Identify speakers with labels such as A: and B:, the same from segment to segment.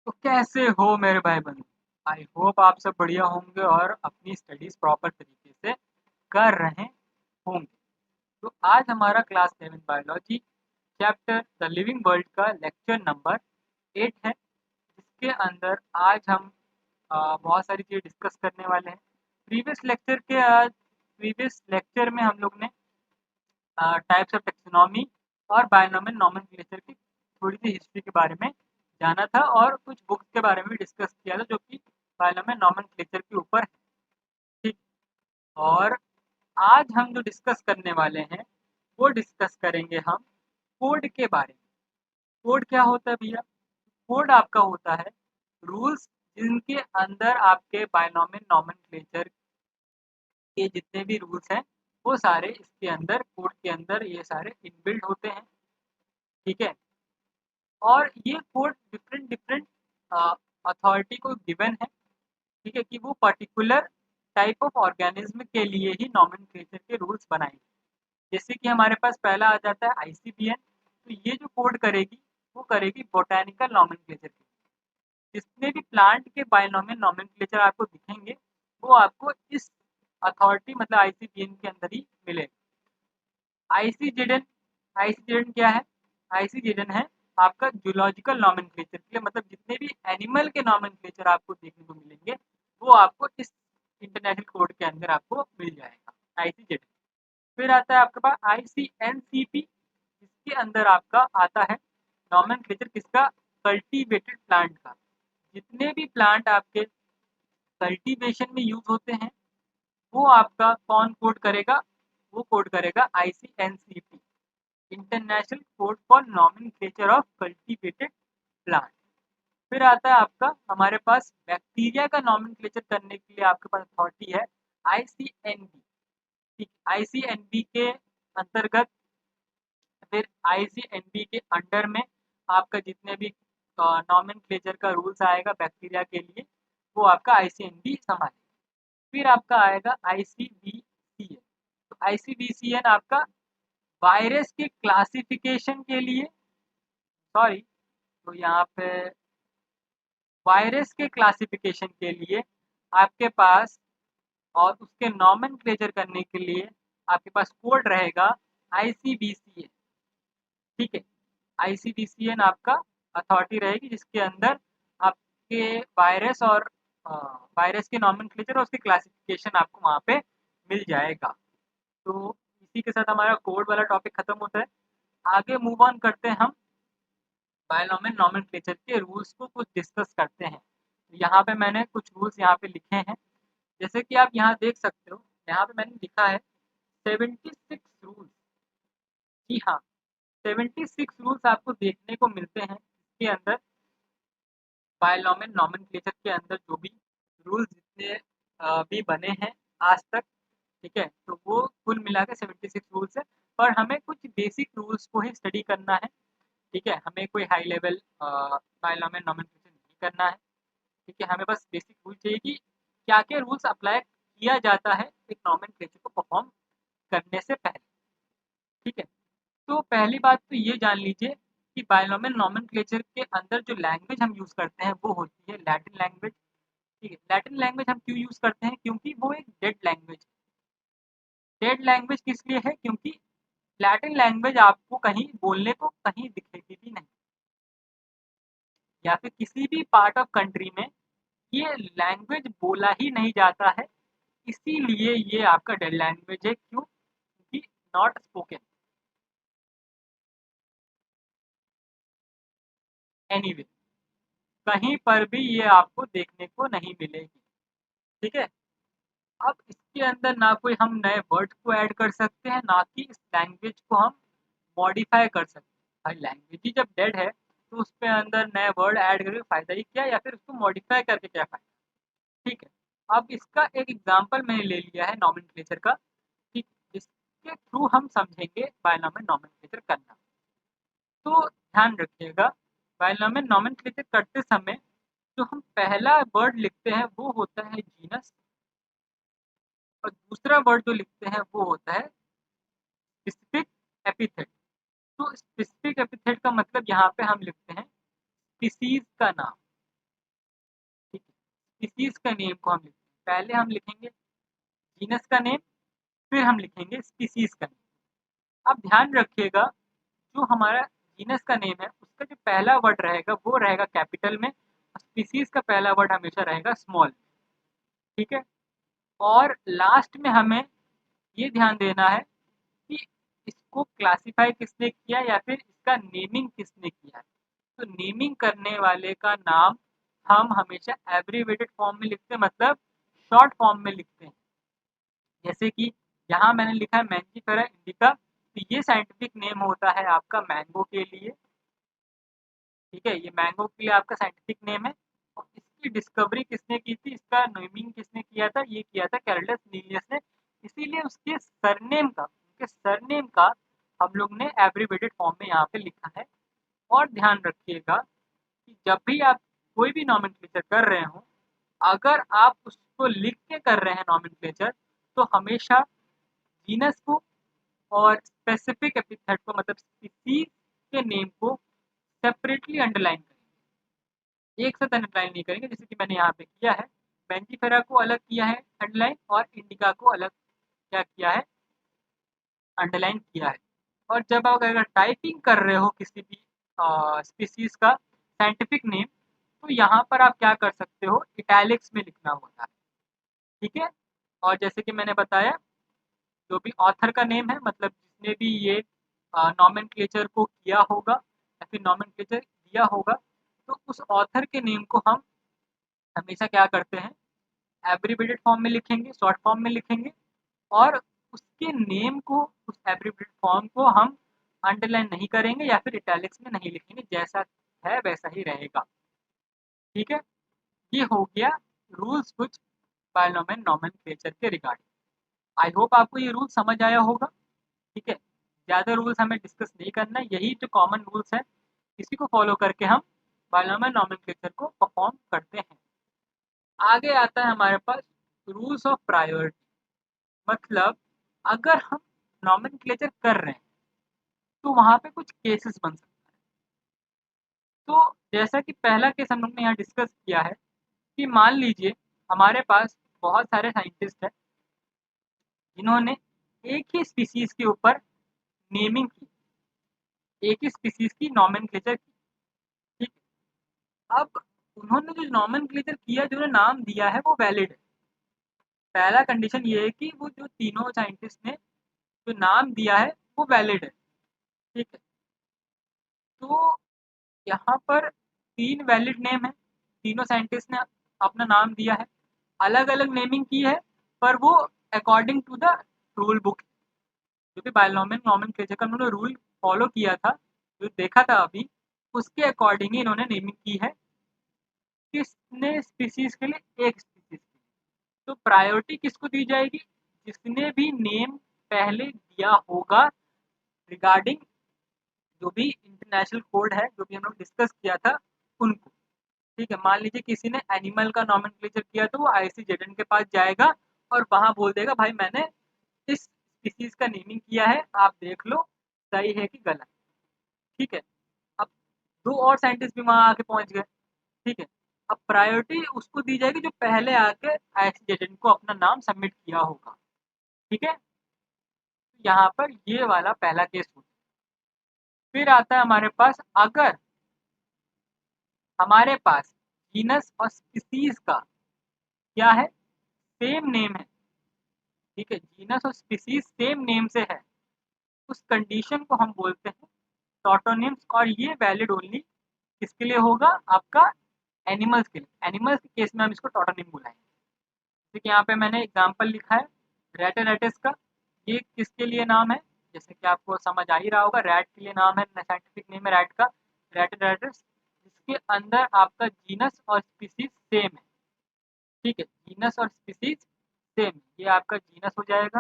A: तो कैसे हो मेरे भाई बंधु। आई होप आप सब बढ़िया होंगे और अपनी स्टडीज प्रॉपर तरीके से कर रहे होंगे। तो आज हमारा class 7 biology chapter the living world का लेक्चर नंबर 8 है, जिसके अंदर आज हम बहुत सारी चीज़ें डिस्कस करने वाले हैं। प्रीवियस लेक्चर में हम लोग ने टाइप्स ऑफ टेक्सोनॉमी और बायोनॉमियल नॉमेनक्लेचर की थोड़ी सी हिस्ट्री के बारे में जाना था और कुछ बुक्स के बारे में भी डिस्कस किया था जो कि बायोनॉमियल नॉमेनक्लेचर के ऊपर है। ठीक। और आज हम जो डिस्कस करने वाले हैं वो डिस्कस करेंगे हम कोड के बारे में। कोड क्या होता है भैया? कोड आपका होता है रूल्स जिनके अंदर आपके बायोनॉमियल नॉमेनक्लेचर के जितने भी रूल्स हैं वो सारे इसके अंदर कोड के अंदर ये सारे इनबिल्ट होते हैं। ठीक है। और ये कोड डिफरेंट डिफरेंट अथॉरिटी को गिवन है। ठीक है, कि वो पर्टिकुलर टाइप ऑफ ऑर्गेनिज्म के लिए ही नॉमेनक्लेचर के रूल्स बनाएंगे। जैसे कि हमारे पास पहला आ जाता है आईसीबीएन। तो ये जो कोड करेगी वो करेगी बोटेनिकल नॉमेनक्लेचर के। जितने भी प्लांट के बायोनॉमियल नॉमेनक्लेचर आपको दिखेंगे वो आपको इस अथॉरिटी मतलब आईसीबीएन के अंदर ही मिलेगा। आईसीजेडएन, आईसीजेडएन क्या है? आईसीजेडएन है आपका जूलॉजिकल नॉमेनक्लेचर के लिए, मतलब जितने भी एनिमल के नॉमेनक्लेचर आपको देखने को मिलेंगे वो आपको इस इंटरनेशनल कोड के अंदर आपको मिल जाएगा, आईसीजेडएन। फिर आता है आपके पास आईसीएनसीपी, इसके अंदर आपका आता है नॉमेनक्लेचर किसका? कल्टीवेटेड प्लांट का। जितने भी प्लांट आपके कल्टीवेशन में यूज होते हैं वो आपका कौन कोड करेगा? वो कोड करेगा ICNCP, international code for nomenclature of cultivated plant. फिर आता है आपका हमारे पास बैक्टीरिया का नॉमेनक्लेचर करने के लिए आपके पास अथॉरिटी है आईसीएनबी। ठीक, आईसीएनबी के अंतर्गत फिर आईसीएनबी के अंडर में आपका जितने भी नॉमेनक्लेचर का रूल्स आएगा बैक्टीरिया के लिए वो आपका आईसीएनबी संभालेगा। फिर आपका आएगा आईसीबीसीएन। तो आईसीबीसीएन आपका वायरस के क्लासिफिकेशन के लिए, सॉरी, तो यहाँ पे वायरस के क्लासिफिकेशन के लिए आपके पास और उसके नॉमेनक्लेचर करने के लिए आपके पास कोड रहेगा आईसीबीसीएन। ठीक है, आईसीबीसीएन आपका अथॉरिटी रहेगी जिसके अंदर आपके वायरस और वायरस के नॉमेनक्लेचर और उसके क्लासिफिकेशन आपको वहाँ पे मिल जाएगा। तो इसी के साथ हमारा कोड वाला टॉपिक खत्म होता है। आगे मूव ऑन करते हैं हम बायोनॉमियल नॉमेनक्लेचर के रूल्स को कुछ डिस्कस करते हैं। तो यहाँ पे मैंने कुछ रूल्स यहाँ पे लिखे हैं, जैसे कि आप यहाँ देख सकते हो। यहाँ पे मैंने लिखा है 76 रूल्स। जी हाँ, 76 रूल्स आपको देखने को मिलते हैं इसके अंदर बायोनॉमियल नॉमेनक्लेचर के अंदर जो भी रूल्स जितने भी बने हैं आज तक। ठीक है, तो वो कुल मिला के 76 रूल्स है। पर हमें कुछ बेसिक रूल्स को ही स्टडी करना है। ठीक है, हमें कोई हाई लेवल बायोनॉमियल नॉमेनक्लेचर नहीं करना है। ठीक है, हमें बस बेसिक रूल चाहिए कि क्या क्या रूल्स अप्लाई किया जाता है एक नॉमेनक्लेचर को परफॉर्म करने से पहले। ठीक है, तो पहली बात तो ये जान लीजिए कि बायोनॉमियल नॉमेनक्लेचर के अंदर जो लैंग्वेज हम यूज़ करते हैं वो होती है लैटिन लैंग्वेज। ठीक है, लैटिन लैंग्वेज हम क्यों यूज़ करते हैं? क्योंकि वो एक डेड लैंग्वेज है। डेड लैंग्वेज किस लिए है? क्योंकि लैटिन लैंग्वेज आपको कहीं बोलने को कहीं दिखेगी भी नहीं, या फिर किसी भी पार्ट ऑफ कंट्री में ये लैंग्वेज बोला ही नहीं जाता है। इसीलिए ये आपका डेड लैंग्वेज है। क्यों? क्योंकि नॉट स्पोकन एनीवे, कहीं पर भी ये आपको देखने को नहीं मिलेगी। ठीक है, अब इसके अंदर ना कोई हम नए वर्ड को ऐड कर सकते हैं, ना कि इस लैंग्वेज को हम मॉडिफाई कर सकते हैं। भाई लैंग्वेज ही जब डेड है तो उसके अंदर नए वर्ड ऐड करके फ़ायदा ही क्या, या फिर उसको मॉडिफाई करके क्या फ़ायदा? ठीक है, अब इसका एक एग्जांपल मैंने ले लिया है नॉमेनक्लेचर का, ठीक, जिसके थ्रू हम समझेंगे बायनॉमियल नॉमेनक्लेचर करना। तो ध्यान रखिएगा, बायनॉमियल नॉमेनक्लेचर करते समय जो हम पहला वर्ड लिखते हैं वो होता है जीनस, और दूसरा वर्ड जो लिखते हैं वो होता है स्पेसिफिक एपिथेट। तो स्पेसिफिक एपिथेट का मतलब यहाँ पे हम लिखते हैं स्पीसीज का नाम। स्पीसीज का नेम को हम लिखते हैं। पहले हम लिखेंगे जीनस का नेम, फिर हम लिखेंगे स्पीसीज का नेम। अब ध्यान रखिएगा, जो हमारा जीनस का नेम है उसका जो पहला वर्ड रहेगा वो रहेगा कैपिटल में, और स्पीसीज का पहला वर्ड हमेशा रहेगा स्मॉल। ठीक है, और लास्ट में हमें ये ध्यान देना है कि इसको क्लासिफाई किसने किया या फिर इसका नेमिंग किसने किया है। तो नेमिंग करने वाले का नाम हम हमेशा एब्रीवेटेड फॉर्म में लिखते हैं, मतलब शॉर्ट फॉर्म में लिखते हैं। जैसे कि यहाँ मैंने लिखा है मैंजीफेरा इंडिका, तो ये साइंटिफिक नेम होता है आपका मैंगो के लिए। ठीक है, ये मैंगो के लिए आपका साइंटिफिक नेम है। और इसकी डिस्कवरी किसने की थी, इसका नेमिंग किसने किया था, ये किया था कैरोलस लीनियस ने। इसीलिए उसके सरनेम का, उनके सरनेम का हम लोग ने एब्रीवेटेड फॉर्म में यहाँ पे लिखा है। और ध्यान रखिएगा कि जब भी आप कोई भी नॉमेनक्लेचर कर रहे हो, अगर आप उसको लिख के कर रहे हैं नॉमेनक्लेचर, तो हमेशा जीनस को और स्पेसिफिक एपिथेट को, मतलब स्पीसीज के नेम को सेपरेटली अंडरलाइन करेंगे, एक साथ अंडरलाइन नहीं करेंगे जैसे कि मैंने यहाँ पे किया है। बेंजीफेरा को अलग किया है अंडरलाइन, और इंडिका को अलग क्या किया है, अंडरलाइन किया है। और जब आप अगर टाइपिंग कर रहे हो किसी भी स्पीसीज का साइंटिफिक नेम, तो यहाँ पर आप क्या कर सकते हो, इटैलिक्स में लिखना होता है। ठीक है, और जैसे कि मैंने बताया, जो भी ऑथर का नेम है, मतलब जिसने भी ये नॉमेनक्लेचर को किया होगा या फिर नॉमेनक्लेचर दिया होगा, तो उस ऑथर के नेम को हम हमेशा क्या करते हैं, एब्रीवेटेड फॉर्म में लिखेंगे, शॉर्ट फॉर्म में लिखेंगे। और उसके नेम को, उस एब्रीवेटेड फॉर्म को हम अंडरलाइन नहीं करेंगे या फिर इटैलिक्स में नहीं लिखेंगे, जैसा है वैसा ही रहेगा। ठीक है, ये हो गया रूल्स कुछ बायनोमियल नॉमेनक्लेचर के रिगार्डिंग। आई होप आपको ये रूल समझ आया होगा। ठीक है, ज़्यादा रूल्स हमें डिस्कस नहीं करना है, यही जो कॉमन रूल्स है इसी को फॉलो करके हम बायनोमियल नॉमेनक्लेचर को परफॉर्म करते हैं। आगे आता है हमारे पास रूल्स ऑफ प्रायोरिटी। मतलब अगर हम नॉमेनक्लेचर कर रहे हैं तो वहाँ पे कुछ केसेस बन सकते हैं। तो जैसा कि पहला केस हम लोग ने यहाँ डिस्कस किया है कि मान लीजिए हमारे पास बहुत सारे साइंटिस्ट हैं जिन्होंने एक ही स्पीसीज के ऊपर नेमिंग की, एक ही स्पीसीज की नॉमेनक्लेचर की। ठीक, अब उन्होंने जो नॉमेनक्लेचर किया, जो नाम दिया है वो वैलिड है। पहला कंडीशन ये है कि वो जो तीनों साइंटिस्ट ने जो नाम दिया है वो वैलिड है। ठीक है, तो यहाँ पर तीन वैलिड नेम है, तीनों साइंटिस्ट ने अपना नाम दिया है, अलग अलग नेमिंग की है, पर वो according to the rule book, जो भी बायनोमियल नॉमेनक्लेचर का उन्होंने रूल फॉलो किया था, जो देखा था अभी, उसके अकॉर्डिंग ही इन्होंने नेमिंग की है, किसने स्पीसीज के लिए, एक स्पीसीज के लिए। तो प्रायोरिटी किसको दी जाएगी, जिसने भी नेम पहले दिया होगा रिगार्डिंग जो भी इंटरनेशनल कोड है, जो भी हम लोग डिस्कस किया था उनको। ठीक है, मान लीजिए किसी ने एनिमल का नॉमेनक्लेचर किया, तो वो आईसीजेडएन के पास जाएगा और वहां बोल देगा भाई मैंने इस स्पीसीज का नेमिंग किया है, आप देख लो सही है कि गलत। ठीक है, अब दो और साइंटिस्ट भी वहां आके पहुंच गए। ठीक है, अब प्रायोरिटी उसको दी जाएगी जो पहले आके आईसीजेडएन को अपना नाम सबमिट किया होगा। ठीक है, यहाँ पर ये वाला पहला केस होता है। फिर आता है हमारे पास, अगर हमारे पास जीनस और स्पीसीज का क्या है, सेम नेम है। ठीक है, जीनस और स्पीसीज सेम नेम से है, उस कंडीशन को हम बोलते हैं टॉटोनिम्स। और ये वैलिड ओनली किसके लिए होगा, आपका एनिमल्स के लिए। एनिमल्स के केस में हम इसको टॉटोनिम बुलाएंगे। जैसे कि यहाँ पे मैंने एग्जांपल लिखा है रेटेरेटिस का, ये किसके लिए नाम है, जैसे कि आपको समझ आ ही रहा होगा, रैट के लिए नाम है, साइंटिफिक नेम है रैट का, रेटेरेटिस, जिसके अंदर आपका जीनस और स्पीसीज सेम है। ठीक है, जीनस और स्पीसीज सेम, ये आपका जीनस हो जाएगा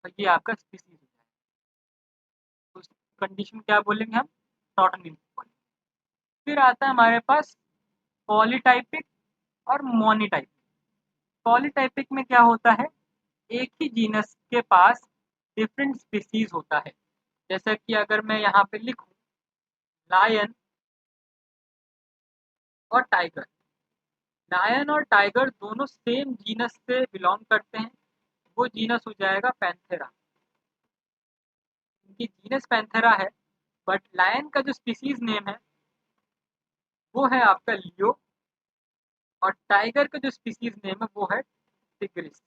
A: और ये आपका स्पीसीज हो जाएगा। तो उस कंडीशन क्या बोलेंगे हम, टॉटोनिम बोलेंगे। फिर आता है हमारे पास पॉलीटाइपिक और मोनीटाइपिक। पॉलीटाइपिक में क्या होता है, एक ही जीनस के पास डिफरेंट स्पीसीज होता है। जैसा कि अगर मैं यहाँ पे लिखूं लायन और टाइगर, लायन और टाइगर दोनों सेम जीनस से बिलोंग करते हैं, वो जीनस हो जाएगा पैंथेरा। इनकी जीनस पैंथेरा है, बट लायन का जो स्पीसीज नेम है वो है आपका लियो, और टाइगर का जो स्पीसीज नेम है वो है टिग्रिस।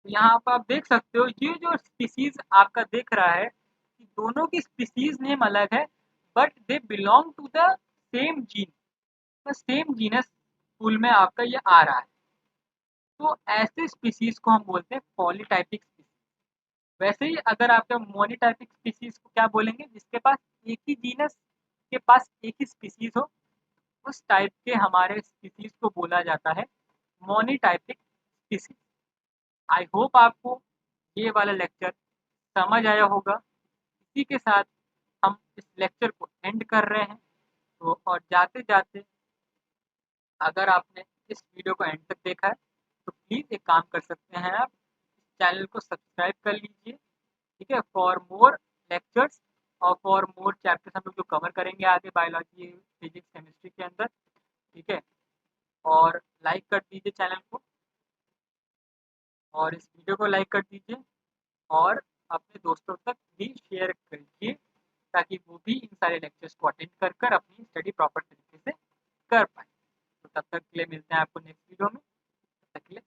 A: तो यहाँ पर आप देख सकते हो ये जो स्पीसीज आपका दिख रहा है कि दोनों की स्पीसीज नेम अलग है, but they belong to the same gene, तो सेम जीनस फुल में आपका ये आ रहा है। तो ऐसे स्पीसीज को हम बोलते हैं पॉलीटाइपिक स्पीसीज। वैसे ही अगर आप मोनोटाइपिक स्पीसीज को क्या बोलेंगे, जिसके पास एक ही जीनस के पास एक ही स्पीसीज हो, उस टाइप के हमारे स्पीसीज को बोला जाता है मोनोटाइपिक स्पीसीज। आई होप आपको ये वाला लेक्चर समझ आया होगा। इसी के साथ हम इस लेक्चर को एंड कर रहे हैं। तो और जाते जाते अगर आपने इस वीडियो को एंड तक देखा है तो प्लीज़ एक काम कर सकते हैं, आप चैनल को सब्सक्राइब कर लीजिए, ठीक है, फॉर मोर लेक्चर्स और फॉर मोर चैप्टर्स हम लोग जो कवर करेंगे आगे बायोलॉजी, फिजिक्स, केमिस्ट्री के अंदर, ठीक है। और लाइक कर दीजिए चैनल को, और इस वीडियो को लाइक कर दीजिए, और अपने दोस्तों तक भी शेयर करिए, ताकि वो भी इन सारे लेक्चर्स को अटेंड कर कर अपनी स्टडी प्रॉपर तरीके से कर पाए। तो तब तक के लिए मिलते हैं आपको नेक्स्ट वीडियो में। तब तक के लिए